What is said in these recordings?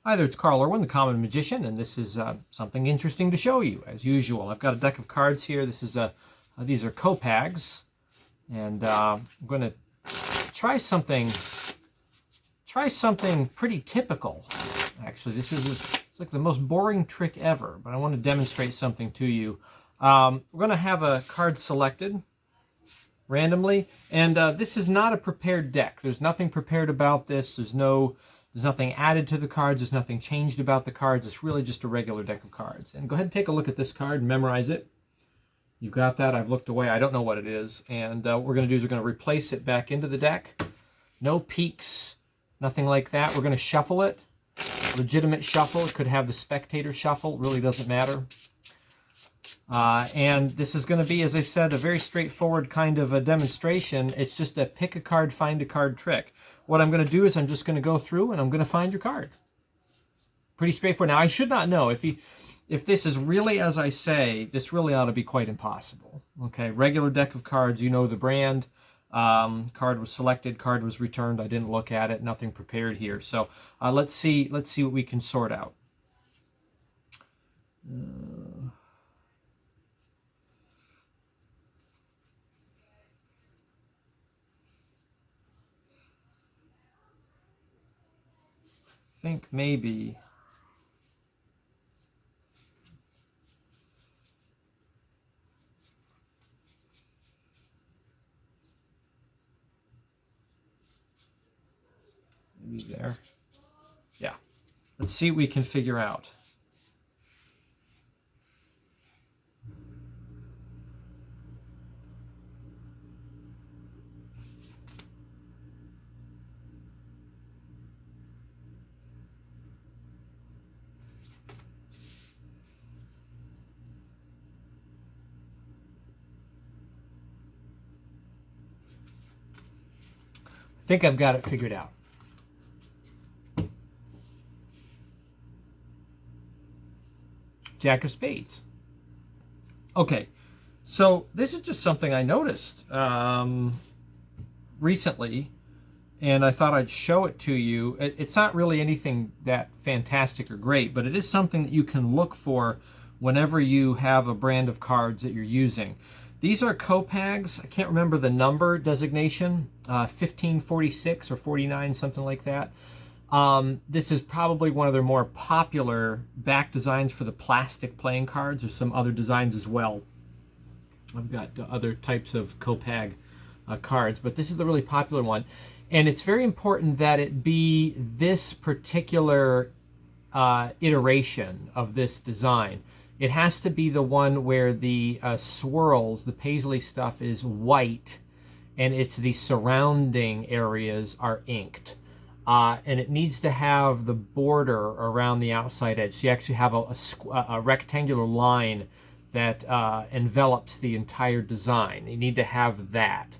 Hi there, it's Carl Irwin, the Common Magician, and this is something interesting to show you, as usual. I've got a deck of cards here. This is these are Copags, and I'm going to try something pretty typical. Actually, it's like the most boring trick ever, but I want to demonstrate something to you. We're going to have a card selected randomly, and this is not a prepared deck. There's nothing prepared about this. There's nothing added to the cards. There's nothing changed about the cards. It's really just a regular deck of cards. And go ahead and take a look at this card and memorize it. You've got that. I've looked away. I don't know what it is. And what we're going to do is we're going to replace it back into the deck. No peeks, nothing like that. We're going to shuffle it. Legitimate shuffle. It could have the spectator shuffle. It really doesn't matter. And this is going to be, as I said, a very straightforward kind of a demonstration. It's just a pick a card, find a card trick. What I'm going to do is I'm just going to go through and I'm going to find your card. Pretty straightforward. Now, I should not know. If this is really as I say, this really ought to be quite impossible. Okay, regular deck of cards, you know the brand. Card was selected, card was returned. I didn't look at it, nothing prepared here. So let's see what we can sort out. Think maybe there. Yeah. Let's see what we can figure out. I think I've got it figured out. Jack of Spades. Okay, so this is just something I noticed recently, and I thought I'd show it to you. It's not really anything that fantastic or great, but it is something that you can look for whenever you have a brand of cards that you're using. These are Copags. I can't remember the number designation, 1546 or 49, something like that. This is probably one of their more popular back designs for the plastic playing cards. There's some other designs as well. I've got other types of Copag cards, but this is the really popular one. And it's very important that it be this particular iteration of this design. It has to be the one where the swirls, the paisley stuff, is white, and it's the surrounding areas are inked. And it needs to have the border around the outside edge. So you actually have a rectangular line that envelops the entire design. You need to have that.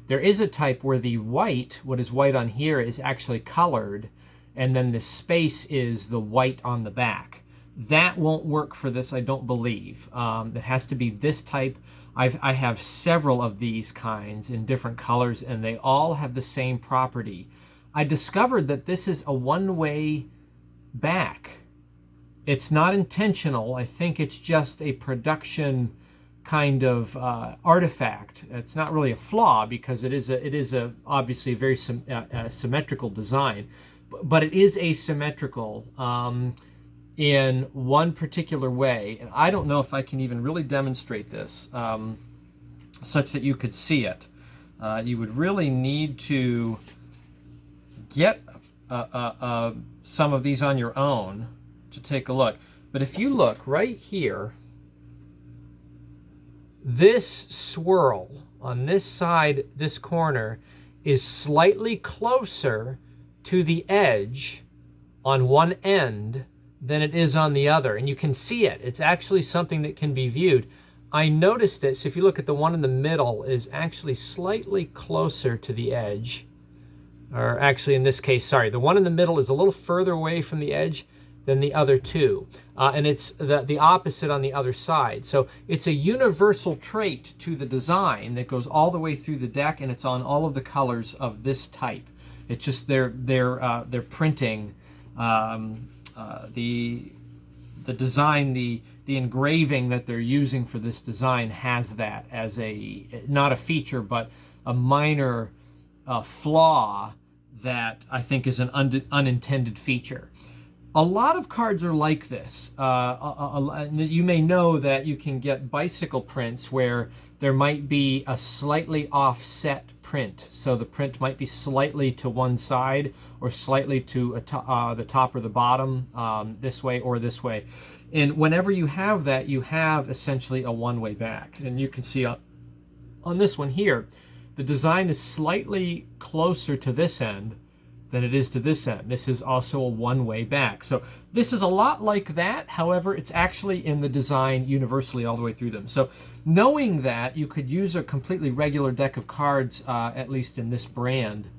There is a type where the white, what is white on here, is actually colored, and then the space is the white on the back. That won't work for this, I don't believe. It has to be this type. I have several of these kinds in different colors, and they all have the same property. I discovered that this is a one-way back. It's not intentional. I think it's just a production kind of artifact. It's not really a flaw because it is obviously a very symmetrical design, but it is asymmetrical in one particular way. And I don't know if I can even really demonstrate this such that you could see it. You would really need to get some of these on your own to take a look. But if you look right here, this swirl on this side, this corner, is slightly closer to the edge on one end than it is on the other. And you can see it. It's actually something that can be viewed. I noticed it. So if you look at the one in the middle, is actually slightly closer to the edge. Or actually, in this case, sorry, the one in the middle is a little further away from the edge than the other two. And it's the opposite on the other side. So it's a universal trait to the design that goes all the way through the deck, and it's on all of the colors of this type. It's just their printing The design, the engraving that they're using for this design has that as a, not a feature, but a minor flaw that I think is an unintended feature. A lot of cards are like this. You may know that you can get bicycle prints where there might be a slightly offset print. So the print might be slightly to one side or slightly to the top or the bottom, this way or this way. And whenever you have that, you have essentially a one-way back. And you can see on this one here, the design is slightly closer to this end than it is to this end. This is also a one-way back. So this is a lot like that. However, it's actually in the design universally all the way through them. So knowing that, you could use a completely regular deck of cards, at least in this brand,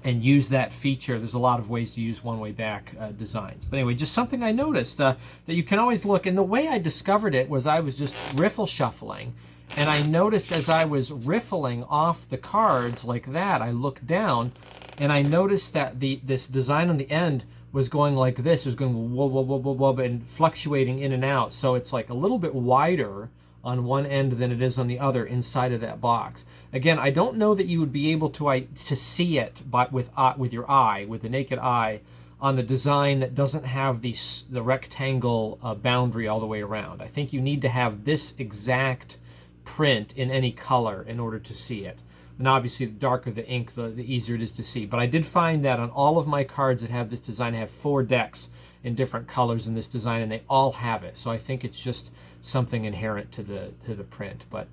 and use that feature. There's a lot of ways to use one-way back designs. But anyway, just something I noticed that you can always look. And the way I discovered it was I was just riffle shuffling. And I noticed as I was riffling off the cards like that, I looked down and I noticed that this design on the end was going like this. It was going whoa, whoa, whoa, whoa, whoa, and fluctuating in and out. So it's like a little bit wider on one end than it is on the other inside of that box. Again, I don't know that you would be able to see it, but with your eye, with the naked eye, on the design that doesn't have the rectangle boundary all the way around. I think you need to have this exact print in any color in order to see it. And obviously the darker the ink, the easier it is to see. But I did find that on all of my cards that have this design, I have 4 decks in different colors in this design, and they all have it. So I think it's just something inherent to the print. But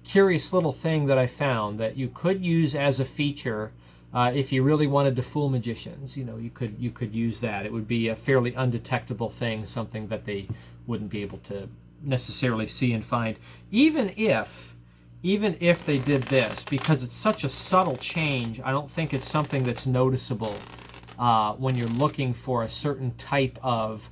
curious little thing that I found that you could use as a feature if you really wanted to fool magicians. You know, you could use that. It would be a fairly undetectable thing, something that they wouldn't be able to necessarily see and find, even if they did this, because it's such a subtle change. I don't think it's something that's noticeable when you're looking for a certain type of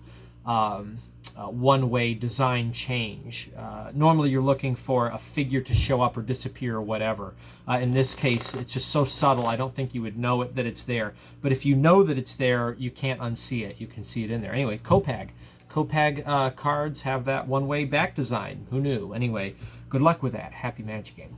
one-way design change. Normally you're looking for a figure to show up or disappear or whatever. In this case, it's just so subtle, I don't think you would know that it's there. But if you know that it's there, you can't unsee it. You can see it in there. Anyway, Copag cards have that one-way back design. Who knew? Anyway, good luck with that. Happy magicking.